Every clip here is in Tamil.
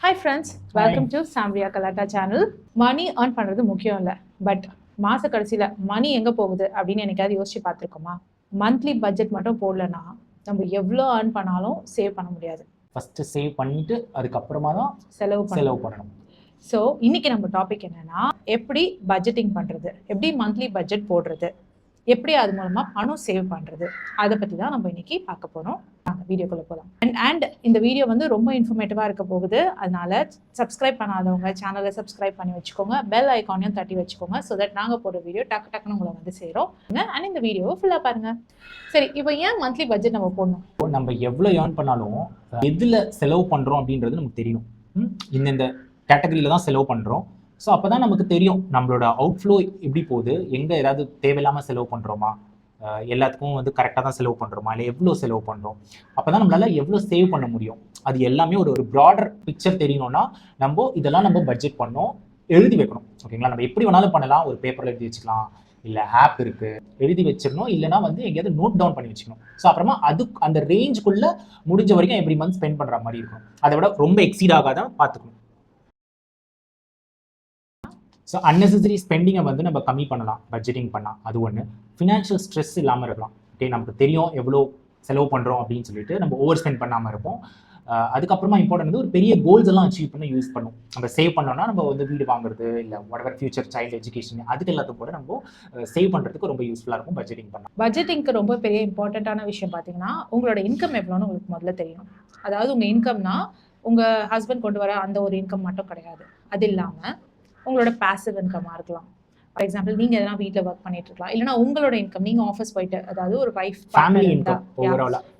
Hi friends, welcome to Samriya Kalata channel. Money earn பண்றது முக்கியம் இல்லை, பட் மாச கடைசியில் மணி எங்கே போகுது அப்படின்னு எனக்காவது யோசிச்சு பார்த்துருக்கோமா? மந்த்லி பட்ஜெட் மட்டும் போடலன்னா நம்ம எவ்வளோ earn பண்ணாலும் சேவ் பண்ண முடியாது. ஃபர்ஸ்ட் சேவ் பண்ணிட்டு அதுக்கப்புறமா தான் செலவு பண்ணணும். ஸோ இன்னைக்கு நம்ம டாபிக் என்னன்னா, எப்படி பட்ஜெட்டிங் பண்ணுறது, எப்படி மந்த்லி பட்ஜெட் போடுறது, எப்படி அது மூலமாக பணம் சேவ் பண்ணுறது, அதை பற்றி தான் நம்ம இன்னைக்கு பார்க்க போகிறோம். வீடியோக்குள்ளே போகலாம். அண்ட் இந்த வீடியோ வந்து ரொம்ப இன்ஃபர்மேட்டிவாக இருக்க போகுது. அதனால சப்ஸ்கிரைப் பண்ணாதவங்க சேனலை சப்ஸ்கிரைப் பண்ணி வச்சுக்கோங்க, பெல் ஐக்கானையும் தட்டி வச்சுக்கோங்க. ஸோ தட் நாங்கள் போடுற வீடியோ டக்குன்னு உங்களை வந்து சேரும். அண்ட் இந்த வீடியோவை ஃபுல்லாக பாருங்கள். சரி, இப்போ ஏன் மந்த்லி பட்ஜெட் நம்ம போடணும்? நம்ம எவ்வளோ ஏர்ன் பண்ணாலும் எதில் செலவு பண்ணுறோம் அப்படின்றது நமக்கு தெரியணும். இந்த கேட்டகரியில் தான் செலவு பண்ணுறோம். ஸோ அப்போ தான் நமக்கு தெரியும் நம்மளோட அவுட்ஃப்ளோ எப்படி போகுது, எங்கே ஏதாவது தேவையில்லாமல் செலவு பண்ணுறோமா, எல்லாத்துக்கும் வந்து கரெக்டாக தான் செலவு பண்ணுறோமா, இல்லை எவ்வளோ செலவு பண்ணுறோம். அப்போ தான் நம்மளால் எவ்வளோ சேவ் பண்ண முடியும். அது எல்லாமே ஒரு ப்ராடர் பிக்சர் தெரியணும்னா இதெல்லாம் நம்ம பட்ஜெட் பண்ணோம், எழுதி வைக்கணும். ஓகேங்களா? நம்ம எப்படி வேணாலும் பண்ணலாம். ஒரு பேப்பரில் எழுதி வச்சுக்கலாம், இல்லை ஆப் இருக்குது, எழுதி வச்சிடணும். இல்லைனா வந்து எங்கேயாவது நோட் டவுன் பண்ணி வச்சுக்கணும். ஸோ அப்புறமா அந்த ரேஞ்சுக்குள்ளே முடிஞ்ச வரைக்கும் எவ்ரி மந்த் ஸ்பெண்ட் பண்ணுற மாதிரி இருக்கும். அதை விட ரொம்ப எக்ஸீட் ஆகாதான் பார்த்துக்கணும். ஸோ அன்னெசரி ஸ்பெண்டிங்கை வந்து நம்ம கம்மி பண்ணலாம் பட்ஜெட்டிங் பண்ணலாம். அது ஒன்று. ஃபினான்ஷியல் ஸ்ட்ரெஸ் இல்லாமல் இருக்கலாம். ஓகே, நமக்கு தெரியும் எவ்வளோ செலவு பண்ணுறோம் அப்படின்னு சொல்லிட்டு நம்ம ஓவர் ஸ்பெண்ட் பண்ணாமல் இருப்போம். அதுக்கப்புறமா இம்பார்ட்டன்ட் வந்து ஒரு பெரிய கோல்ஸ் எல்லாம் அச்சீவ் பண்ண யூஸ் பண்ணும். நம்ம சேவ் பண்ணோம்னா நம்ம வந்து வீடு வாங்குறது, இல்லை வாட்எவர் ஃபியூச்சர் சைல்டு எஜுகேஷன், அதுக்கு எல்லாத்துக்கும் கூட நம்ம சேவ் பண்ணுறதுக்கு ரொம்ப யூஸ்ஃபுல்லாக இருக்கும் பட்ஜெட்டிங் பண்ணலாம். பட்ஜெட்டிங்க்கு ரொம்ப பெரிய இம்பார்ட்டண்ட்டான விஷயம் பார்த்தீங்கன்னா, உங்களோட இன்கம் எவ்வளோன்னு உங்களுக்கு முதல்ல தெரியணும். அதாவது உங்கள் இன்கம்னா உங்கள் ஹஸ்பண்ட் கொண்டு வர அந்த ஒரு இன்கம் மட்டும் கிடையாது. அது இல்லாமல் உங்களோட பேசிவ் இன்கமாக இருக்கலாம். ஃபார் எக்ஸாம்பிள், நீங்கள் எதனா வீட்டில் ஒர்க் பண்ணிட்டு இருக்கலாம், இல்லைனா உங்களோட இன்கம், நீங்கள் ஆஃபீஸ் போயிட்டு, அதாவது ஒரு wife family income,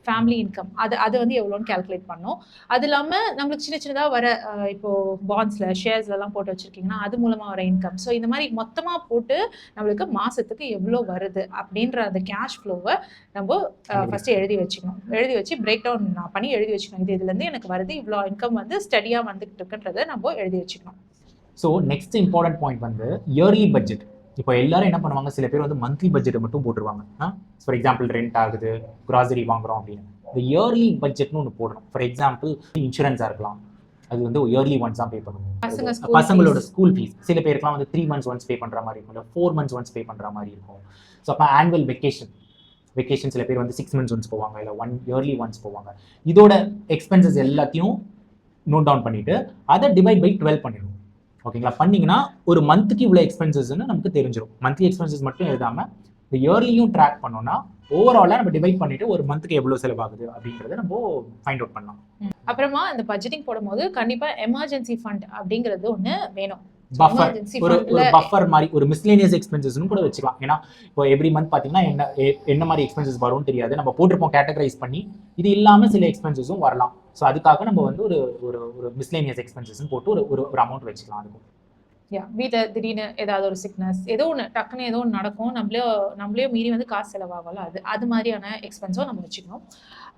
family income அது வந்து எவ்வளோன்னு கேல்குலேட் பண்ணோம். அது இல்லாமல் நம்மளுக்கு சின்னதாக வர இப்போது பாண்ட்ஸில் ஷேர்ஸ்லாம் போட்டு வச்சுருக்கீங்கன்னா அது மூலமாக வர இன்கம். ஸோ இந்த மாதிரி மொத்தமாக போட்டு நம்மளுக்கு மாதத்துக்கு எவ்வளோ வருது அப்படின்ற அந்த கேஷ் ஃப்ளோவை நம்ம ஃபஸ்ட்டு எழுதி வச்சுக்கணும். எழுதி வச்சு பிரேக் டவுன் பண்ணி எழுதி வச்சுக்கணும். இதுலேருந்து எனக்கு வருது, இவ்வளோ இன்கம் வந்து ஸ்டடியாக வந்துகிட்டு இருக்குன்றதை நம்ம எழுதி வச்சுக்கணும். ஸோ நெக்ஸ்ட் இம்பார்ட்டன்ட் பாயிண்ட் வந்து இயர்லி பட்ஜெட். இப்போ எல்லாரும் என்ன பண்ணுவாங்க, சில பேர் வந்து மந்த்லி பட்ஜெட்டை மட்டும் போட்டுருவாங்க. ஃபார் எக்ஸாம்பிள், ரெண்ட் ஆகுது, கிராசரி வாங்குறோம் அப்படின்னு. இந்த இயர்லி பட்ஜெட்னு ஒன்று போடணும். ஃபார் எக்ஸாம்பிள், இன்சூரன்ஸாக இருக்கலாம், அது வந்து இயர்லி ஒன்ஸ் தான் பே பண்ணுவோம். பசங்களோட ஸ்கூல் ஃபீஸ் சில பேருக்குலாம் வந்து 3 months ஒன்ஸ் பே பண்ணுற மாதிரி இருக்கும், இல்லை 4 months ஒன்ஸ் பே பண்ணுற மாதிரி இருக்கும். ஸோ அப்போ ஆனுவல் வெக்கேஷன் சில பேர் வந்து 6 months ஒன்ஸ் போவாங்க, இல்லை இயர்லி ஒன்ஸ் போவாங்க. இதோட எக்ஸ்பென்சஸ் எல்லாத்தையும் நோட் டவுன் பண்ணிவிட்டு அதை டிவைட் பை 12 பண்ணிடுவோம். ஓகேங்களா? பண்ணிங்கன்னா ஒரு மந்த்துக்கு இவ்வளோ எக்ஸ்பென்சஸ்ன்னு நமக்கு தெரிஞ்சிடும். மந்த்லி எக்ஸ்பென்சஸ் மட்டும் எழுதாமல் இந்த இயர்லியும் ட்ராக் பண்ணோம்னா ஓவராலாக நம்ம டிவைட் பண்ணிட்டு ஒரு மந்த்துக்கு எவ்வளோ செலவாகுது அப்படின்றத நம்ம ஃபைண்ட் அவுட் பண்ணலாம். அப்புறமா இந்த பட்ஜெட்டிங் போடும்போது கண்டிப்பாக எமர்ஜென்சி ஃபண்ட் அப்படிங்கிறது ஒன்று வேணும். ஒரு பஃபர் மாதிரி ஒரு மிஸ்லேனியஸ் எக்ஸ்பென்சஸ்னு கூட வச்சுக்கலாம். ஏன்னா இப்போ எவ்ரி மந்த் பார்த்தீங்கன்னா என்ன மாதிரி எக்ஸ்பென்சஸ் வரும்னு தெரியாது. நம்ம போட்டிருப்போம் கேட்டகரைஸ் பண்ணி, இது இல்லாமல் சில எக்ஸ்பென்சஸும் வரலாம். ஸோ அதுக்காக நம்ம வந்து ஒரு மிஸ்லேனியஸ் எக்ஸ்பென்சஸ்ன்னு போட்டு ஒரு அமௌண்ட் வச்சுக்கலாம். அதுக்கும் வீட்டில் திடீர்னு ஏதாவது ஒரு சிக்னஸ், ஏதோ ஒன்று டக்குன்னு ஏதோ ஒன்று நடக்கும், நம்மளே மீறி வந்து காசு செலவாகல, அது மாதிரியான எக்ஸ்பென்ஸும் நம்ம வச்சுக்கணும்.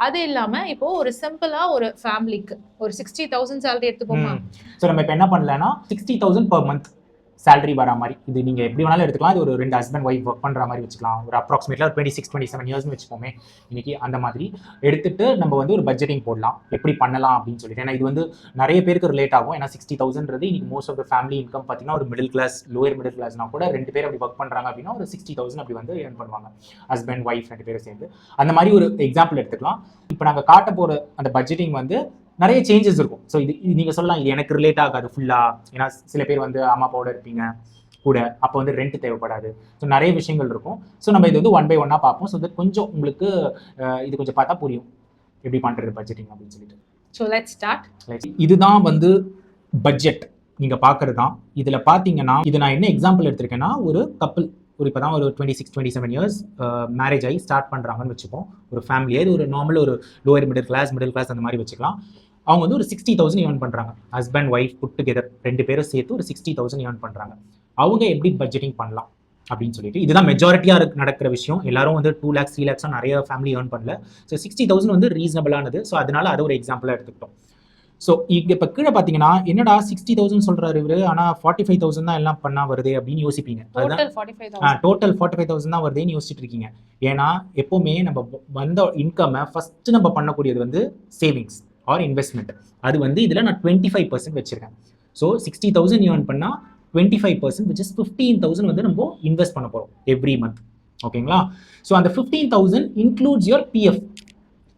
அது இல்லாமல் இப்போ ஒரு சிம்பிளாக ஒரு ஃபேமிலிக்கு ஒரு 60,000 சேலரி எடுத்துக்கோமா. ஸோ நம்ம இப்போ என்ன பண்ணலன்னா 60,000 per month சேலரி வர மாதிரி, இது நீங்கள் எப்படி வேணாலும் எடுத்துக்கலாம். இது ஒரு 2 husband wife ஒர்க் பண்ணுற மாதிரி வச்சுக்கலாம். ஒரு அப்ராக்சிமேட்லாம் 26-27 yearsனு வச்சுக்கோமே இன்னைக்கு. அந்த மாதிரி எடுத்துட்டு நம்ம வந்து ஒரு பட்ஜெட்டிங் போடலாம், எப்படி பண்ணலாம் அப்படின்னு சொல்லிட்டு. ஏன்னா இது வந்து நிறைய பேருக்கு ரிலேட் ஆகும். ஏன்னா 60,000ன்றது இன்னைக்கு most of the family income பார்த்தீங்கன்னா ஒரு மிடில் கிளாஸ், லோயர் மிடில் கிளாஸ்னா கூட 2 பேர் அப்படி ஒர்க் பண்ணுறாங்க அப்படின்னா ஒரு 60,000 அப்படி வந்து ஏர்ன் பண்ணுவாங்க, ஹஸ்பண்ட் ஒய்ஃப் 2 பேரும் சேர்ந்து. அந்த மாதிரி ஒரு எக்ஸாம்பிள் எடுத்துக்கலாம். இப்போ நாங்கள் காட்ட போகிற அந்த பட்ஜெட்டிங் வந்து நிறைய சேஞ்சஸ் இருக்கும். ஸோ இது நீங்கள் சொல்லலாம், இது எனக்கு ரிலேட் ஆகாது ஃபுல்லாக. ஏன்னா சில பேர் வந்து அம்மா அப்பாவோட இருப்பீங்க கூட, அப்போ வந்து ரெண்ட் தேவைப்படாது. ஸோ நிறைய விஷயங்கள் இருக்கும். ஸோ நம்ம இது வந்து 1 by 1 பார்ப்போம். ஸோ தட் கொஞ்சம் உங்களுக்கு இது கொஞ்சம் பார்த்தா புரியும் எப்படி பண்ணுறது பட்ஜெட்டிங் அப்படின்னு சொல்லிட்டு. So let's start. இதுதான் வந்து பட்ஜெட் நீங்கள் பார்க்குறது தான். இதில் பார்த்தீங்கன்னா இது நான் என்ன எக்ஸாம்பிள் எடுத்திருக்கேன்னா, ஒரு கப்பல் இப்போ தான் ஒரு 26-27 years மேரேஜ் ஆகி ஸ்டார்ட் பண்ணுறாங்கன்னு வச்சுப்போம். ஒரு ஃபேமிலியே இது ஒரு நார்மல் ஒரு லோயர் மிடில் கிளாஸ் அந்த மாதிரி வச்சுக்கலாம். அவங்க வந்து ஒரு 60,000 ஏர்ன் பண்ணுறாங்க. ஹஸ்பண்ட் ஒய்ஃப் புட் டுகெதர் 2 பேரும் சேர்த்து ஒரு 60,000 ஏர்ன் பண்ணுறாங்க. அவங்க எப்படி பட்ஜெட்டிங் பண்ணலாம் அப்படின்னு சொல்லிட்டு, இதுதான் மெஜாரிட்டியாக நடக்கிற விஷயம். எல்லாரும் வந்து 2 lakhs 3 lakhs நிறைய ஃபேமிலி ஏர்ன் பண்ணல. ஸோ 60,000 வந்து ரீசனபிளானது. ஸோ அதனால அதை ஒரு எக்ஸாம்பிளாக எடுத்துக்கிட்டோம். ஸோ இங்கே இப்போ கீழே பார்த்தீங்கன்னா என்னடா 60,000 சொல்கிறாரு இவர், ஆனால் 45,000 தான் எல்லாம் பண்ணா வருது அப்படின்னு யோசிப்பீங்க. டோட்டல் 45,000 தான் வருதுன்னு யோசிச்சுட்டு இருக்கீங்க. ஏன்னா எப்போவுமே நம்ம வந்த இன்கம்மை ஃபர்ஸ்ட் நம்ம பண்ணக்கூடியது வந்து சேவிங்ஸ். R investment. அது வந்து இதில் நான் 25% வச்சிருக்கேன். ஸோ 60,000 ஏர்ன் பண்ணால் 25% which is 15,000 வந்து நம்ம இன்வெஸ்ட் பண்ண போகிறோம் எவ்ரி மந்த். ஓகேங்களா? ஸோ அந்த 15,000 இன்க்ளூட்ஸ் யுவர் பிஎஃப்.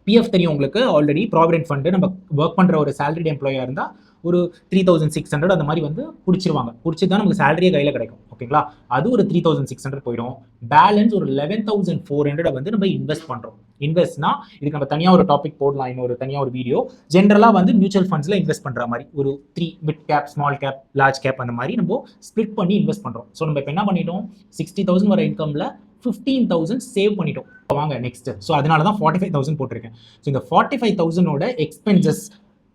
பிஎஃப் தெரியும் உங்களுக்கு ஆல்ரெடி. ப்ராவிடென்ட் ஃபண்டு நம்ம ஒர்க் பண்ணுற ஒரு சேலரிட் எம்ப்ளாயாக இருந்தால் ஒரு 3,600 அந்த மாதிரி வந்து பிடிச்சிருவாங்க. பிடிச்சி தான் நமக்கு சேலரியே கையில் கிடைக்கும். ஓகேங்களா? அது ஒரு 3,600 போயிடும். பேலன்ஸ் ஒரு 11,400 வந்து நம்ம இன்வெஸ்ட் பண்ணுறோம். இன்வெஸ்ட்னா இதுக்கு நம்ம தனியாக ஒரு டாபிக் போடலாம், இன்னொரு தனியாக ஒரு வீடியோ. ஜென்ரலாக வந்து மியூச்சுவல் ஃபண்ட்ஸில் இன்வெஸ்ட் பண்ணுற மாதிரி ஒரு 3 mid cap, small cap, large cap அந்த மாதிரி நம்ம ஸ்ப்ளிட் பண்ணி இன்வெஸ்ட் பண்ணுறோம். ஸோ நம்ம இப்போ என்ன பண்ணிட்டோம், 60,000 வர இன்கமில் 15,000 சேவ் பண்ணிட்டோம். வாங்க நெக்ஸ்ட். ஸோ அதனால தான் 45,000 போட்டிருக்கேன். ஸோ இந்த 45,000ஓட எக்ஸ்பென்சஸ்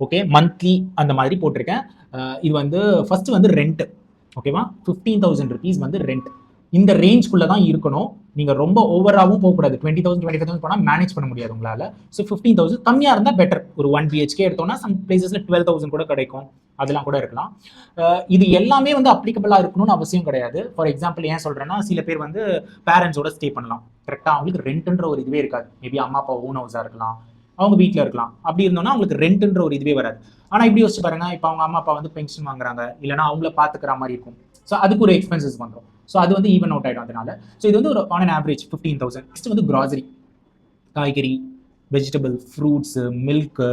ஓகே மந்த்லி அந்த மாதிரி போட்டிருக்கேன். இது வந்து ஃபர்ஸ்ட் வந்து ரெண்ட். ஓகேவா? 15,000 rupees வந்து ரெண்ட். இந்த ரேஞ்ச்குள்ளே தான் இருக்கணும். நீங்கள் ரொம்ப ஓவராகவும் போகக்கூடாது. 20,000 25,000 போனால் மேனேஜ் பண்ண முடியாது உங்களால். ஸோ 15,000 கம்மியாக இருந்தால் பெட்டர். ஒரு 1 BHK எடுத்தோம்னா சம் பிளேசஸில் 12,000 கூட கிடைக்கும். அதெல்லாம் கூட இருக்கலாம். இது எல்லாமே வந்து அப்ளிகபிளாக இருக்கணும்னு அவசியம் கிடையாது. ஃபார் எக்ஸாம்பிள் ஏன் சொல்கிறேன்னா, சில பேர் வந்து பேரண்ட்ஸோட ஸ்டே பண்ணலாம். கரெக்டாக அவங்களுக்கு ரெண்ட்டுன்ற ஒரு இதுவே இருக்காது. மேபி அம்மா அப்பா ஓன் ஹவுஸாக இருக்கலாம், அவங்க வீட்டில் இருக்கலாம். அப்படி இருந்தோம்னா அவங்களுக்கு ரெண்ட்டுன்ற ஒரு இதுவே வராது. ஆனால் இப்படி யோசிச்சு பாருங்க, இப்போ அவங்க அம்மா அப்பா வந்து பென்ஷன் வாங்குறாங்க, இல்லைனா அவங்கள பார்த்துக்கிற மாதிரி இருக்கும். ஸோ அதுக்கு ஒரு எக்ஸ்பென்சஸ் பண்ணுறோம். ஸோ அது வந்து ஈவன் அவுட் ஆகிடும். அதனால ஸோ இது வந்து ஒரு ஆன் அன் ஆவரேஜ் 15,000. நெக்ஸ்ட் வந்து கிராசரி, காய்கறி, வெஜிடபிள், ஃப்ரூட்ஸு, மில்க்கு.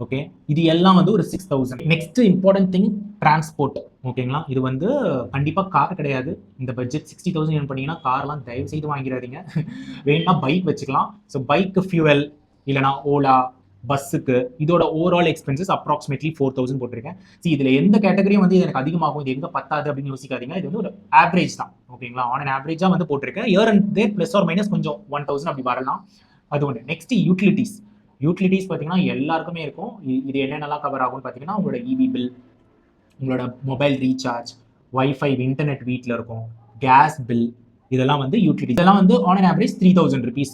ஓகே, இது எல்லாம் வந்து ஒரு 6,000. Next important thing transport. ஓகேங்களா? இது வந்து கண்டிப்பாக கார் கிடையாது. இந்த பட்ஜெட் 60,000 ஏர்ன் பண்ணீங்கன்னா கார்லாம் தயவு செய்து வாங்கிடாதீங்க. வேணா பைக் வச்சுக்கலாம். ஸோ பைக்கு ஃபியூவல் இல்லைனா ஓலா, பஸ்ஸுக்கு இதோட ஓவரால் எக்ஸ்பென்சஸ் அப்ராக்சிமேட்லி 4,000 போட்டிருக்கேன். இதில் எந்த கேட்டகரியும் வந்து எனக்கு அதிகமாகும், இது எங்கே பத்தாது அப்படின்னு யோசிக்காதீங்க. இது வந்து ஒரு ஆவரேஜ் தான். ஓகேங்களா? ஆன் அன் ஆவரேஜாக வந்து போட்டிருக்கேன். Year and there plus or minus கொஞ்சம் 1,000 அப்படி வரலாம். அது ஒன்று. Next utilities. யூட்டிலிட்டிஸ் பார்த்தீங்கன்னா எல்லாருக்குமே இருக்கும். இது என்னென்னலாம் கவர் ஆகும்னு பார்த்தீங்கன்னா, உங்களோட இபி பில், உங்களோட மொபைல் ரீசார்ஜ், வைஃபை, இன்டர்நெட் வீட்டில் இருக்கும், கேஸ் பில், இதெல்லாம் வந்து யூட்டிலிட்டி. இதெல்லாம் வந்து ஆன் அன் ஆவரேஜ் 3,000 rupees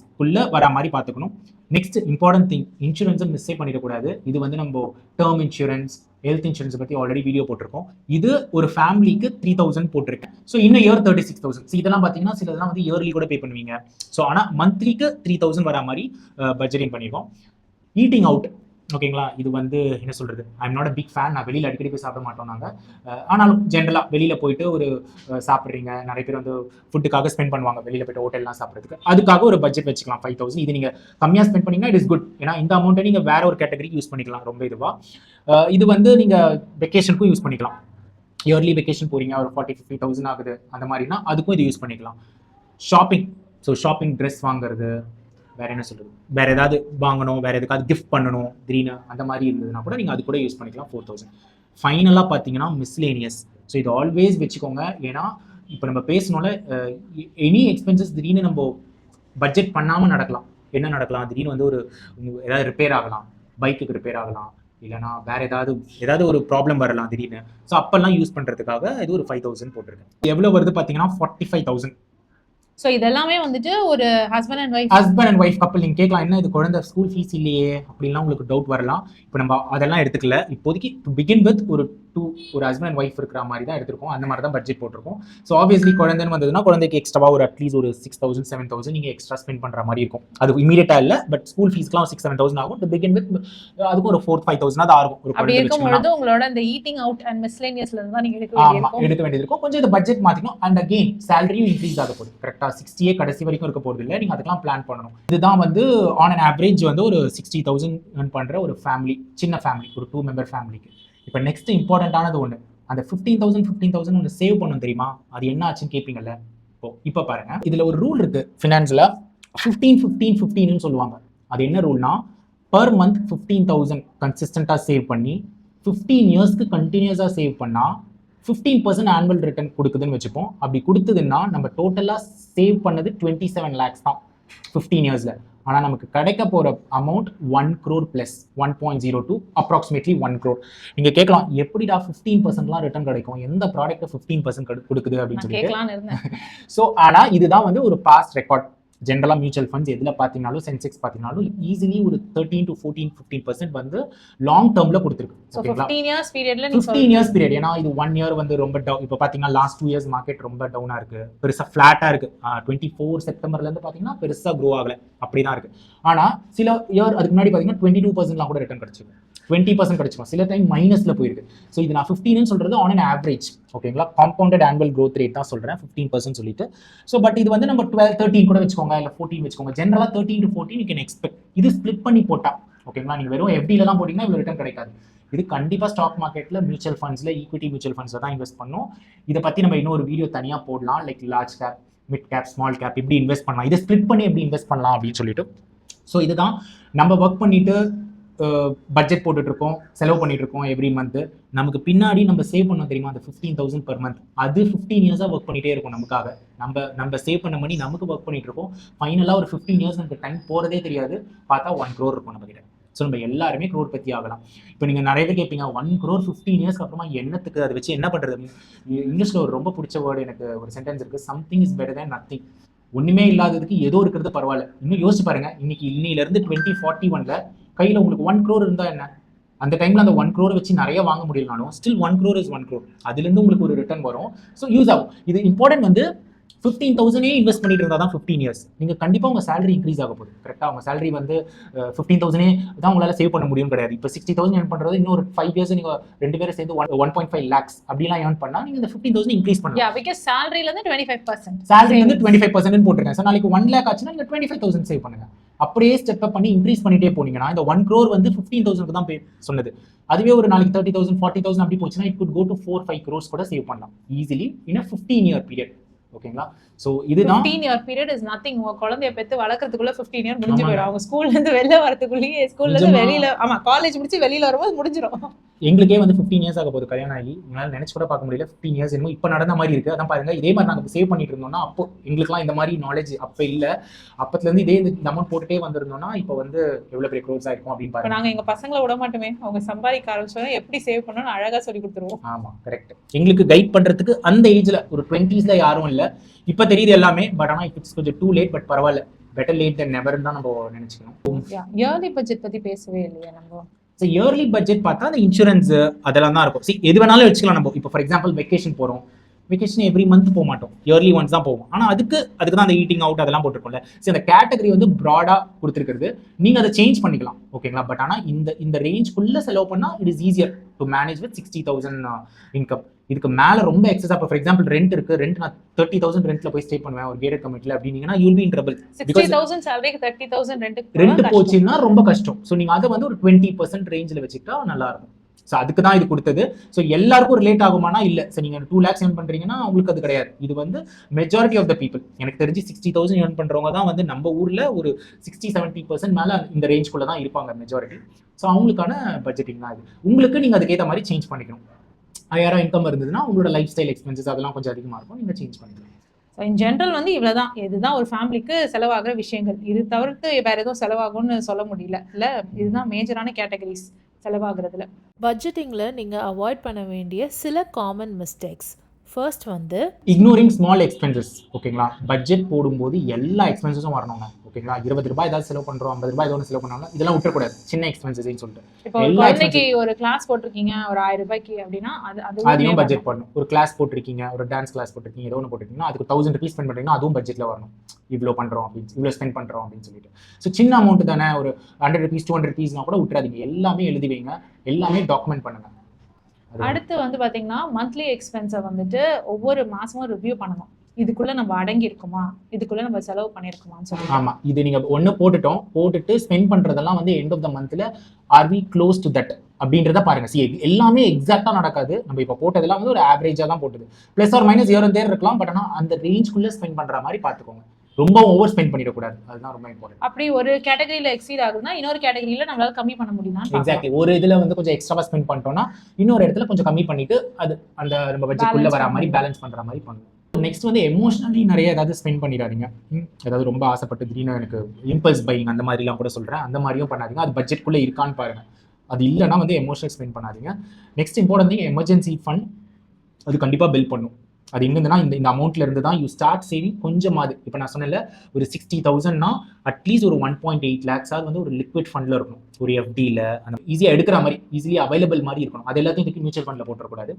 வர மாதிரி பார்த்துக்கணும். நெக்ஸ்ட் இம்பார்ட்டன்ட் திங், இன்சூரன்ஸை மிஸ்ஸே பண்ணிடக்கூடாது. இது வந்து நம்ம டேர்ம் இன்சூரன்ஸ், ஹெல்த் இன்சூரன்ஸ் பற்றி ஆல்ரெடி வீடியோ போட்டிருக்கோம். இது ஒரு ஃபேமிலிக்கு 3,000 போட்டிருக்கேன். ஸோ இன்னும் இயர் 36,000. ஸோ இதெல்லாம் பார்த்தீங்கன்னா சிலதெல்லாம் வந்து இயர்லி கூட பே பண்ணுவீங்க. ஸோ ஆனால் மந்த்லிக்கு 3,000 வர மாதிரி பட்ஜெட்டிங் பண்ணியிருக்கோம். Eating out. ஓகேங்களா? இது வந்து என்ன சொல்கிறது, I'm not a big fan. நான் வெளியில் அடிக்கடி போய் சாப்பிட மாட்டோம் நாங்கள். ஆனாலும் ஜென்ரலாக வெளியில் போயிட்டு ஒரு சாப்பிட்றீங்க, நிறைய பேர் வந்து ஃபுட்டுக்காக ஸ்பெண்ட் பண்ணுவாங்க வெளியில் போய்ட்டு ஹோட்டல்லாம் சாப்பிட்றதுக்கு. அதுக்காக ஒரு பட்ஜெட் வச்சுக்கலாம் 5,000. இது நீங்கள் கம்மியாக ஸ்பெண்ட் பண்ணிங்கன்னா இட் இஸ் குட். ஏன்னா இந்த அமௌண்ட்டை நீங்கள் வேற ஒரு கேட்டகரிக்கு யூஸ் பண்ணிக்கலாம் ரொம்ப இதுவாக. இது வந்து நீங்கள் வெக்கேஷனுக்கும் யூஸ் பண்ணிக்கலாம். இயர்லி வெக்கேஷன் போகிறீங்க, ஒரு 40,000-50,000 ஆகுது அந்த மாதிரினா அதுக்கும் இது யூஸ் பண்ணிக்கலாம். ஷாப்பிங். ஸோ ஷாப்பிங், ட்ரெஸ் வாங்குறது, வேற என்ன சொல்றது, வேற ஏதாவது வாங்கணும், வேற எதுக்காவது கிஃப்ட் பண்ணணும் திடீர்னு அந்த மாதிரி இருந்ததுன்னா கூட நீங்கள் அது கூட யூஸ் பண்ணிக்கலாம் 4,000. ஃபைனலாக பார்த்தீங்கன்னா மிஸ்லேனியஸ். ஸோ இது ஆல்வேஸ் வச்சுக்கோங்க. ஏன்னா இப்போ நம்ம பேசணும்ல, எனி எக்ஸ்பென்சஸ் திடீர்னு நம்ம பட்ஜெட் பண்ணாமல் நடக்கலாம். என்ன நடக்கலாம், திடீர்னு வந்து ஒரு ஏதாவது ரிப்பேர் ஆகலாம், பைக்குக்கு ரிப்பேர் ஆகலாம், இல்லைனா வேற ஏதாவது ஒரு ப்ராப்ளம் வரலாம் திடீர்னு. ஸோ அப்பெல்லாம் யூஸ் பண்ணுறதுக்காக இது ஒரு 5,000 போட்டிருக்கேன். எவ்வளோ வருது பார்த்தீங்கன்னா 45,000. ஸோ இதெல்லாமே வந்துட்டு ஒரு ஹஸ்பண்ட் அண்ட் ஒய்ஃப் கப்பல். நீங்கள் கேட்கலாம், என்ன இது குழந்தை ஸ்கூல் ஃபீஸ் இல்லையே அப்படின்லாம் உங்களுக்கு டவுட் வரலாம். இப்போ நம்ம அதெல்லாம் எடுத்துக்கல. இப்போதைக்கு பிகின் வித் ஒரு ஹஸ்பண்ட் அண்ட் ஒய்ஃப் இருக்கிற மாதிரி தான் எடுத்திருக்கோம். அந்த மாதிரி தான் பட்ஜெட் போட்டிருக்கோம். ஸோ ஆப்வியஸ்லி குழந்தைன்னு வந்ததுன்னா குழந்தைக்கு எக்ஸ்ட்ராவாக ஒரு அட்லீஸ்ட் ஒரு 6,000 7,000 நீங்கள் எக்ஸ்ட்ரா ஸ்பெண்ட் பண்ணுற மாதிரி இருக்கும். அது இமீடியட்டாக இல்லை, பட் ஸ்கூல் ஃபீஸ்க்குலாம் 6,000-7,000 ஆகும். பிகின் வித் அதுக்கும் ஒரு 4,000-5,000 தான் ஆகும். அப்படி இருக்கும்போது உங்களோட அந்த ஈட்டிங் அவுட் அண்ட் மிஸ்லேனியஸ்ல இருந்து தான் நீங்க எடுக்க வேண்டியது இருக்கும். கொஞ்சம் இந்த பட்ஜெட் மாற்றிக்கணும். அண்ட் அகெயின் சேலரியும் இன்க்ரீஸ் ஆக போகுது. கரெக்டாக 60 கடைசி வரைக்கும் இருக்க போகிறது இல்லை. நீங்கள் அதுக்கெல்லாம் பிளான் பண்ணணும். இதுதான் வந்து ஆன் அன் ஆவரேஜ் வந்து ஒரு 60,000 earn பண்ணுற ஒரு ஃபேமிலி, சின்ன ஃபேமிலி, ஒரு 2 member ஃபேமிலிக்கு. இப்போ நெக்ஸ்ட் இம்பார்ட்டன்டானது ஒன்று, அந்த 15,000 ஒன்று சேவ் பண்ணணும் தெரியுமா? அது என்ன ஆச்சுன்னு கேட்பீங்கல்ல. இப்போ பாருங்க, இதில் ஒரு ரூல் இருக்கு ஃபினான்ஸில், 15-15-15ன்னு சொல்லுவாங்க. அது என்ன ரூல்னா, பர் மந்த் 15,000 கன்சிஸ்டண்ட்டாக சேவ் பண்ணி 15 இயர்ஸ்க்கு கண்டினியூஸாக சேவ் பண்ணால் 15% ஆனுவல் ரிட்டர்ன் கொடுக்குதுன்னு வச்சுப்போம். அப்படி கொடுத்ததுன்னா நம்ம டோட்டலாக சேவ் பண்ணது 27 lakhs தான் 15 இயர்ஸில். ஆனால் நமக்கு கிடைக்க போகிற amount 1 crore plus 1.02 approximately 1 crore. நீங்கள் கேட்கலாம், எப்படிடா 15%லாம் ரிட்டர்ன் கிடைக்கும், எந்த ப்ராடக்ட்டை 15% கொடுக்குது அப்படின்னு சொல்லிட்டு. ஸோ ஆனால் இதுதான் வந்து ஒரு பாஸ்ட் ரெக்கார்ட். ஜென்ரலாக மியூச்சுவல் ஃபண்ட்ஸ் எதில் பார்த்தீங்கனாலும், சென்செக்ஸ் பார்த்தீங்கனாலும் ஈஸிலி ஒரு 13 to 14-15% வந்து லாங் டேர்மில் கொடுத்துருக்கு. 15 இயர்ஸ் பீரியட். ஏன்னா இது 1 year வந்து ரொம்ப டவுன். இப்போ பார்த்தீங்கன்னா லாஸ்ட் 2 years மார்க்கெட் ரொம்ப டவுனாக இருக்குது, பெருசாக ஃப்ளாட்டாக இருக்குது. 24 செப்டம்பர்லேருந்து பார்த்தீங்கன்னா பெருசாக க்ரோ ஆகலை, அப்படி தான் இருக்குது. ஆனால் சில இயர் அதுக்கு முன்னாடி பார்த்தீங்கன்னா 22%லாம் கூட ரிட்டர்ன் கிடச்சிருக்கு. 20% கிடைச்சிக்கும், சில டைம் மைனஸ்ல போயிருக்கு. ஸோ இது நான் 15 சொல்றது ஆன் அன் ஆவரேஜ், ஓகேங்களா? காம்பவுண்டட் ஆனுவல் growth ரேட் தான் சொல்றேன் 15% சொல்லிட்டு. ஸோ பட் இது வந்து நம்ம 12, 13 கூட வச்சுக்கோங்க, இல்லை 14 வச்சுக்கோங்க. ஜென்ரலா 13 to 14 யூ கேன் எக்ஸ்பெக்ட். இது ஸ்பிளிட் பண்ணி போட்டா, ஓகேங்களா? நீங்க வெறும் FDல தான் போட்டீங்கன்னா இவ்வளவு ரிட்டர்ன் கிடைக்காது. இது கண்டிப்பா ஸ்டாக் மார்க்கெட்ல, மியூச்சுவல் ஃபண்ட்ஸ்ல, ஈக்விட்டி மியூச்சுவல் ஃபண்ட்ஸ்ல தான் இன்வெஸ்ட் பண்ணும். இதை பத்தி நம்ம இன்னொரு வீடியோ தனியா போடலாம், like large cap, mid cap, small cap எப்படி இன்வெஸ்ட் பண்ணலாம், இதை ஸ்பிளிட் பண்ணி எப்படி இன்வெஸ்ட் பண்ணலாம் அப்படின்னு சொல்லிட்டு. ஸோ இதுதான் நம்ம ஒர்க் பண்ணிட்டு பட்ஜெட் போட்டுட்டு இருக்கோம், செலவு பண்ணிட்டு இருக்கோம் எவ்ரி மந்த். நமக்கு பின்னாடி நம்ம சேவ் பண்ணோம் தெரியுமா, அந்த 15,000 per month, அது 15 இயர்ஸா ஒர்க் பண்ணிட்டே இருக்கும் நமக்காக. நம்ம சேவ் பண்ண மணி நமக்கு ஒர்க் பண்ணிட்டு இருக்கோம். ஃபைனலா ஒரு 15 இயர்ஸ் நமக்கு டைம் போறதே தெரியாது. பார்த்தா 1 crore இருக்கும் நம்ம கிட்ட. ஸோ நம்ம எல்லாருமே crore பத்தி ஆகலாம். இப்போ நீங்க நிறைய பேர் கேட்பீங்க 1 crore 15 இயர்ஸ்க்கு அப்புறமா என்னத்துக்கு, அதை வச்சு என்ன பண்றது? இங்கிலீஷ்ல ஒரு ரொம்ப பிடிச்ச வேர்டு எனக்கு ஒரு சென்டென்ஸ் இருக்கு, something is better than nothing. ஒண்ணுமே இல்லாததுக்கு ஏதோ இருக்கிறது பரவாயில்ல. இன்னும் யோசிச்சு பாருங்க, இன்னையில இருந்து 2041ல கையில உங்களுக்கு 1 crore இருந்தா என்ன? அந்த டைம்ல அந்த 1 crore வச்சு நிறைய வாங்க முடியலனாலும் ஸ்டில் 1 crore இஸ் 1 crore. அதுல இருந்து உங்களுக்கு ஒரு ரிட்டர்ன் வரும். ஸோ யூஸ் ஆகும். இது இம்பார்ட்டன்ட் வந்து 15,000 இன்வெஸ்ட் பண்ணிட்டு இருந்தா தான் 15 இயர்ஸ். நீங்க கண்டிப்பா உங்க சேலரி இன்க்ரீஸ் ஆக போகுது. கரெக்டா? உங்க சேலரி வந்து 15,000 தான் உங்களால சேவ் பண்ண முடியும் கிடையாது. இப்போ 60,000 ஏர்ன் பண்றது இன்னொரு 5 இயர்ஸ் நீங்க 2 பேரும் சேர்ந்து 1.5 lakhs அப்படிலாம் ஏர்ன் பண்ணா நீங்க இந்த 15,000 இன்க்ரீஸ் பண்ணலாம். Yeah, because salary ல இருந்து 25%. சேலரி வந்து 25% போட்டுருங்க. சார் நாளைக்கு 1 lakh ஆச்சுன்னா நீங்க 25,000 சேவ் பண்ணுங்க. அப்படியே ஸ்டெப் அப் பண்ணி இன்க்ரீஸ் பண்ணிட்டே போனீங்கன்னா இந்த 1 crore வந்து 15,000 தான் சொன்னது. அதுவே ஒரு நாளைக்கு 30,000, 40,000 அப்படி போச்சுன்னா it could go to 4-5 crores கூட சேவ் பண்ணலாம் easily in a 15-year period. ஓகேங்களா? சோ இதுதான் 15-year period is nothing. உங்க குழந்தைய பெத்து வளர்க்கறதுக்குள்ள 15 இயர் முடிஞ்சு போயிடும். அவங்க ஸ்கூல்ல இருந்து வெளில வரதுக்குள்ளேயே, ஸ்கூல்ல இருந்து வெளியில, ஆமா காலேஜ் முடிச்சு வெளியில வரும்போது முடிஞ்சிடும். எங்களுக்கே வந்து 15 இயர்ஸ் ஆக போகுது கல்யாணம் ஆகி. உங்களால நினைச்சு கூட பார்க்க முடியல 15 இயர்ஸ் என்னமோ இப்போ நடந்த மாதிரி இருக்கு. அதான் பாருங்க, இதே மாதிரி நாங்கள் சேவ் பண்ணிட்டு இருந்தோம்னா அப்போ எங்களுக்குலாம் இந்த மாதிரி நாலேஜ் அப்போ இல்லை. அப்பத்துல இருந்து இதே இந்த அமௌண்ட் போட்டுட்டே வந்திருந்தோம்னா இப்போ வந்து எவ்வளவு பெரிய க்ரோஸ் ஆயிருக்கும் அப்படின்னு பாருங்க. நாங்க எங்க பசங்களை விட மாட்டோமே, அவங்க சம்பாதிக்க ஆரம்பிச்சோன்னா எப்படி சேவ் பண்ணணும்னு அழகா சொல்லி கொடுத்துருவோம். ஆமா கரெக்ட். எங்களுக்கு கைட் பண்றதுக்கு அந்த ஏஜ்ல ஒரு 20ஸ்ல யாரும் இல்லை. இப்ப தெரியுது எல்லாமே. பட் ஆனா இட்ஸ் கொஞ்சம் டூ லேட். பட் பரவாயில்ல, பெட்டர் லேட் தென் நெவர் தான் நம்ம நினைச்சுக்கணும். இயர்லி பட்ஜெட் பத்தி பேசவே இல்லையா நம்ம? இயர்லி பட்ஜெட் பார்த்தா அந்த இன்சூரன்ஸ் அதெல்லாம் தான் இருக்கும். எது வேணாலும் வச்சுக்கலாம் நம்ம. இப்போ ஃபார் எக்ஸாம்பிள் வெக்கேஷன் போறோம், வெக்கேஷன் எவ்ரி மந்த் போக மாட்டோம், இயர்லி ஒன்ஸ் தான் போவோம். ஆனால் அதுக்கு தான் அந்த ஈட்டிங் அவுட் அதெல்லாம் போட்டுருக்கோம்ல. சரி, அந்த கேட்டகரி வந்து ப்ராடா கொடுத்துருக்கிறது, நீங்க அதை சேஞ்ச் பண்ணிக்கலாம், ஓகேங்களா? பட் ஆனால் இந்த ரேஞ்ச்குள்ள செலவு பண்ணா it is easier to manage with 60,000 income. இதுக்கு மேல ரொம்ப எக்ஸஸா, ஃபார் எக்ஸாம்பிள் ரெண்ட் இருக்கு, ரெண்ட் நான் 30,000 ரெண்ட்ல போய் ஸ்டே பண்ணுவேன் ஒரு கேட்டட் கமிட்டில அப்படின்னீங்கன்னா you will be in trouble. 60,000 சேலரிக்கு 30,000 rent போச்சுன்னா ரொம்ப கஷ்டம். ஸோ நீங்க அதை வந்து ஒரு 20% ரேஞ்சில் வச்சுக்கிட்டா நல்லா இருக்கும். ஸோ அதுக்கு தான் இது கொடுத்தது. ஸோ எல்லாருக்கும் ரிலேட் ஆகுமானா இல்லை. ஸோ நீங்கள் 2 lakhs ஏர்ன் பண்றீங்கன்னா உங்களுக்கு அது கிடையாது. இது வந்து மெஜாரிட்டி ஆஃப் த பீப்புள், எனக்கு தெரிஞ்சு 60,000 ஏர்ன் பண்றவங்க தான் வந்து நம்ம ஊர்ல ஒரு 60-70% மேல இந்த ரேஞ்ச்குள்ள தான் இருப்பாங்க மெஜாரிட்டி. ஸோ அவங்களுக்கான பட்ஜெட்டிங் தான் இது. உங்களுக்கு நீங்க அதுக்கேற்ற மாதிரி சேஞ்ச் பண்ணிக்கணும். 1000 இன்கம் இருந்ததுன்னா உங்களோட லைஃப் ஸ்டைல் எக்ஸ்பென்சஸ் அதெல்லாம் கொஞ்சம் அதிகமாக இருக்கும், நீங்கள் சேஞ்ச் பண்ணிக்கலாம். ஸோ இன் ஜென்ரல் வந்து இவ்வளோதான். இதுதான் ஒரு ஃபேமிலிக்கு செலவாகிற விஷயங்கள். இது தவிர்த்து வேற எதுவும் செலவாகும்னு சொல்ல முடியல இல்லை. இதுதான் மேஜரான கேட்டகரிஸ் செலவாகிறதுல. பட்ஜெட்டிங்கில் நீங்கள் அவாய்ட் பண்ண வேண்டிய சில காமன் மிஸ்டேக்ஸ். ஃபர்ஸ்ட் வந்து இக்னோரிங் ஸ்மால் எக்ஸ்பென்சஸ். ஓகேங்களா? பட்ஜெட் போடும்போது எல்லா எக்ஸ்பென்சஸும் வரணுங்க. ஓகேங்களா? 20 ரூபாய் ஏதாவது செலவு பண்றோம், 50 ரூபாய் ஏதாவது செலவு பண்ணாலும் இதெல்லாம் விட்டுறக்கூடாது, சின்ன எக்ஸ்பென்சஸ்ன்னு சொல்லிட்டு. இப்போ குழந்தைக்கு ஒரு கிளாஸ் போட்டிருக்கீங்க ஒரு 1000 ரூபாய்க்கு அப்படின்னா அதையும் பட்ஜெட் பண்ணணும். ஒரு கிளாஸ் போட்டிருக்கீங்க, ஒரு டான்ஸ் கிளாஸ் போட்டிருக்கீங்க, ஏதோ ஒன்று போட்டிருக்கீங்கன்னா அதுக்கு 1000 rupees ஸ்பெண்ட் பண்ணுறீங்கன்னா அதுவும் பட்ஜெட்ல வரணும். இவ்வளோ பண்றோம் அப்படின்னு, இவ்வளோ ஸ்பெண்ட் பண்றோம் அப்படின்னு சொல்லிட்டு. ஸோ சின்ன அமௌண்ட் தானே, ஒரு 100 rupees 200 rupeesனா கூட விட்டுறாதீங்க. எல்லாமே எழுதி வைங்க, எல்லாமே டாக்குமெண்ட் பண்ணுங்க. அடுத்து வந்து பாத்தீங்கன்னா மந்த்லி எக்ஸ்பென்ஸை வந்துட்டு ஒவ்வொரு மாசமும் ரிவ்யூ பண்ணணும். இதுக்குள்ள நம்ம அடங்கி இருக்குமா, இதுக்குள்ள நம்ம செலவு பண்ணிருக்கோமான்னு சொல்லி. ஆமா, இது நீங்க ஒண்ணு போட்டுட்டு ஸ்பெண்ட் பண்றதெல்லாம் வந்து எண்ட் ஆஃப் த மந்த்ல or we close to that அப்படின்றத பாருங்க. எல்லாமே எக்ஸாக்டா நடக்காது. நம்ம இப்ப போட்டதெல்லாம் வந்து ஒரு ஆவரேஜா தான் போட்டது. பிளஸ் ஆர் மைனஸ் இயர் தேர் இருக்கலாம். பட் ஆனா அந்த ரேஞ்ச்குள்ள ஸ்பெண்ட் பண்ற மாதிரி பாத்துக்கோங்க. ரொம்ப ஓவர் ஸ்பெண்ட் பண்ணிடக்கூடாது. அதுதான் ரொம்ப இம்பார்ட்டன்ட். அப்படி ஒரு கேட்டகரியில எக்ஸீட் ஆகுதுன்னா இன்னொரு கேட்டகரியில நம்மளால கம்மி பண்ண முடியுமா? எக்ஸாக்ட்லி. ஒரு இதுல வந்து கொஞ்சம் எக்ஸ்ட்ராவா ஸ்பெண்ட் பண்ணிட்டோம்னா இன்னொரு இடத்துல கொஞ்சம் கம்மி பண்ணிட்டு அது அந்த நம்ம பட்ஜெட்குள்ள வர மாதிரி பேலன்ஸ் பண்ற மாதிரி பண்ணணும். நெக்ஸ்ட் வந்து எமோஷனலி நிறைய ஏதாவது ஸ்பெண்ட் பண்ணிடாதீங்க. ஏதாவது ரொம்ப ஆசைப்பட்டு திடீர்னு எனக்கு இம்பல்ஸ் பையிங் அந்த மாதிரிலாம் கூட சொல்றேன், அந்த மாதிரியும் பண்ணாதீங்க. அது பட்ஜெட்குள்ள இருக்கான்னு பாருங்க. அது இல்லைன்னா வந்து எமோஷனல் ஸ்பெண்ட் பண்ணாதீங்க. Next important thing, emergency fund அது கண்டிப்பா பில்ட் பண்ணும். அது எங்கன்னா இந்த அமௌண்ட்ல இருந்து தான் யூ ஸ்டார்ட் சேவிங் கொஞ்சமாவது. இப்போ நான் சொன்னேன்ல, ஒரு 60,000னா அட்லீஸ்ட் ஒரு 1.8 lakhs வந்து ஒரு லிக்விட் ஃபண்ட்ல இருக்கணும். ஒரு எஃப்டியில் அந்த ஈஸியாக எடுக்கிற மாதிரி ஈஸியாக அவைலபிள் மாதிரி இருக்கணும். அது எல்லாத்தையும் இதுக்கு மியூச்சுவல் ஃபண்டில் போட்டுறக்கூடாது.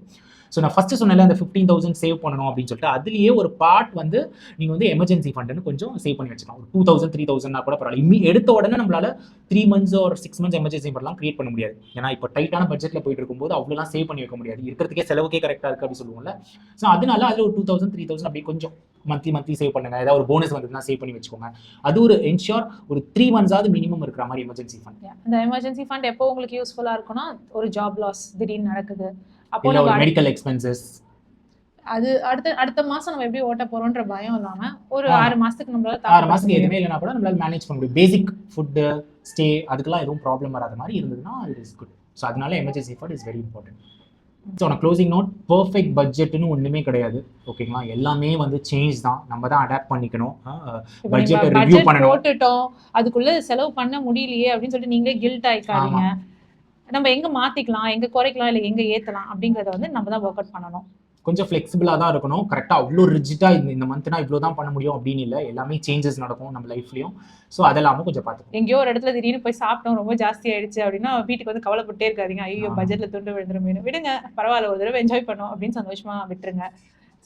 ஸோ நான் ஃபஸ்ட்டு சொன்னேன் அந்த 15,000 சேவ் பண்ணணும் அப்படின்னு சொல்லிட்டு, அதுலேயே ஒரு பார்ட் வந்து நீங்கள் வந்து எமர்ஜென்சி ஃபண்டுன்னு கொஞ்சம் சேவ் பண்ணி வச்சுக்கலாம். ஒரு 2,000 3,000 கூட பரவாயில்ல. எடுத்த உடனே நம்மளால 3 months or 6 months எமர்ஜென்சி ஃபண்ட்லாம் கிரியேட் பண்ண முடியாது. ஏன்னா இப்போ டைட்டான பட்ஜெட்டில் போயிட்டு இருக்கும்போது அவ்வளோலாம் சேவ் பண்ணி வைக்க முடியாது. இருக்கிறதுக்கே செலவுக்கே கரெக்டாக இருக்குது அப்படின்னு சொல்லுவோம்ல. ஸோ அதனால அதில் ஒரு 2,000 3,000 அப்படி கொஞ்சம் மந்த்லி சேவ் பண்ணுங்க. ஏதாவது ஒரு போனஸ் வந்ததுன்னா சேவ் பண்ணி வச்சுக்கோங்க. அது ஒரு என்ஷூர் ஒரு 3 months மினிமம் இருக்கிற மாதிரி எமர்ஜென்சி ஃபண்ட். இந்த எமர்ஜென்சி ஃபண்ட் எப்போ உங்களுக்கு யூஸ்ஃபுல்லா இருக்கும்னா, ஒரு ஜாப் லாஸ் திடீர்னு நடக்குது, அப்போ இல்ல ஒரு நம்ம மெடிக்கல் எக்ஸ்பென்சஸ், அது அடுத்த மாசம் நம்ம எப்படி ஓட்ட போறோம்ன்ற பயம் இல்லாம ஒரு ஆமா. 6 மாசத்துக்கு நம்மளால 6 மாசத்துக்கு எதுவுமே இல்லைனா கூட நம்மளால மேனேஜ் பண்ண முடியும். பேசிக் ஃபுட்டு, ஸ்டே அதுக்கெல்லாம் எதுவும் ப்ராப்ளம் வராத மாதிரி இருந்ததுன்னா இட் இஸ் குட். ஸோ அதனால emergency fund is very important. So நான் க்ளோசிங் நோட், பர்ஃபெக்ட் பட்ஜெட்னு ஒன்றுமே கிடையாது. ஓகேங்களா, எல்லாமே வந்து சேஞ்ச் தான். நம்ம தான் அடாப்ட் பண்ணிக்கணும். பட்ஜெட்டை ரிவ்யூ பட்ஜெட் பண்ணணும். போட்டுட்டோம், அதுக்குள்ள செலவு பண்ண முடியலையே அப்படின்னு சொல்லிட்டு நீங்களே கில்ட் ஆயிக்காதீங்க. நம்ம எங்க மாத்திக்கலாம், எங்க குறைக்கலாம், இல்லை எங்க ஏத்தலாம் அப்படிங்கறத வந்து நம்ம தான் ஒர்க் அவுட் பண்ணணும். கொஞ்சம் ஃப்ளெக்சிபிளாக தான் இருக்கணும். கரெக்டாக அவ்வளோ ரிஜிட்டாக இந்த மந்த்னா இவ்வளோ தான் பண்ண முடியும் அப்படின்னு இல்லை. எல்லாமே சேஞ்சஸ் நடக்கும் நம்ம லைஃப்லையும். ஸோ அதெல்லாமும் கொஞ்சம் பார்த்துக்கணும். எங்கேயோ ஒரு இடத்துல திடீர்னு போய் சாப்பிட்டோம், ரொம்ப ஜாஸ்தி ஆயிடுச்சு அப்படின்னா வீட்டுக்கு வந்து கவலைப்பட்டே இருக்காதீங்க. ஐயோ பட்ஜெட்ல துண்டு விழுந்துரும், விடுங்க, பரவாயில்ல, ஒரு தடவை என்ஜாய் பண்ணோம் அப்படின்னு சந்தோஷமா விட்டுருங்க.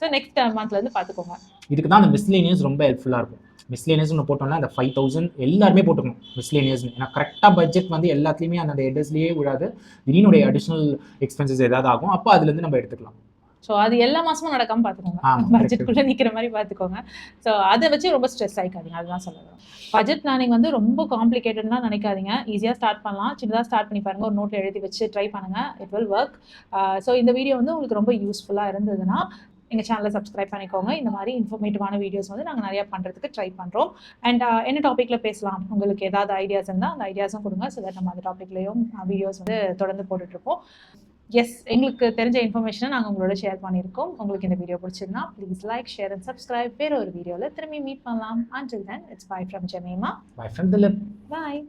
ஸோ நெக்ஸ்ட் மந்த்ல இருந்து பார்த்துக்கோங்க. இதுக்கு தான் அந்த மிஸ்லேனியஸ் ரொம்ப ஹெல்ப்ஃபுல்லாக இருக்கும். மிஸ்லேனியஸ் ஒன்று போட்டோம்னா அந்த 5,000 எல்லாருமே போட்டுக்கணும் மிஸ்லேனியஸ். ஏன்னா கரெக்டாக பட்ஜெட் வந்து எல்லாத்துலேயுமே அந்த ஹெட்டர்ஸ்லேயே விடாது. திடீர்னு அடிஷனல் எக்ஸ்பென்சஸ் ஏதாவது ஆகும், அப்போ அதுலேருந்து நம்ம எடுத்துக்கலாம். ஸோ அது எல்லா மாசமும் நடக்காம பார்த்துக்கோங்க. பட்ஜெட்குள்ளே நிற்கிற மாதிரி பார்த்துக்கோங்க. ஸோ அதை வச்சு ரொம்ப ஸ்ட்ரெஸ் ஆகிக்காதீங்க. அதுதான் சொல்லலாம். பட்ஜெட் பிளானிங் வந்து ரொம்ப காம்ப்ளிகேட்டட்லாம் நினைக்காதீங்க. ஈஸியாக ஸ்டார்ட் பண்ணலாம். சின்னதாக ஸ்டார்ட் பண்ணி பாருங்கள். ஒரு நோட்டில் எழுதி வச்சு ட்ரை பண்ணுங்கள். It will work. ஸோ இந்த வீடியோ வந்து உங்களுக்கு ரொம்ப யூஸ்ஃபுல்லாக இருந்ததுன்னா எங்கள் சேனலை சப்ஸ்கிரைப் பண்ணிக்கோங்க. இந்த மாதிரி இன்ஃபர்மேட்டிவான வீடியோஸ் வந்து நாங்கள் நிறையா பண்ணுறதுக்கு ட்ரை பண்ணுறோம். அண்ட் என்ன டாப்பிக்கில் பேசலாம், உங்களுக்கு ஏதாவது ஐடியாஸ் இருந்தால் அந்த ஐடியாஸும் கொடுங்க. ஸோ தட் நம்ம அந்த டாப்பிக்லேயும் வீடியோஸ் வந்து தொடர்ந்து போட்டுட்ருப்போம். எஸ், எங்களுக்கு தெரிஞ்ச இன்ஃபர்மேஷனை நாங்கள் உங்களோட ஷேர் பண்ணியிருக்கோம். உங்களுக்கு இந்த வீடியோ பிடிச்சிருந்தா please like, share and subscribe. வேற ஒரு வீடியோவில் திரும்பி மீட் பண்ணலாம். Until then, it's bye from Jemima. Bye from Dilip. Bye.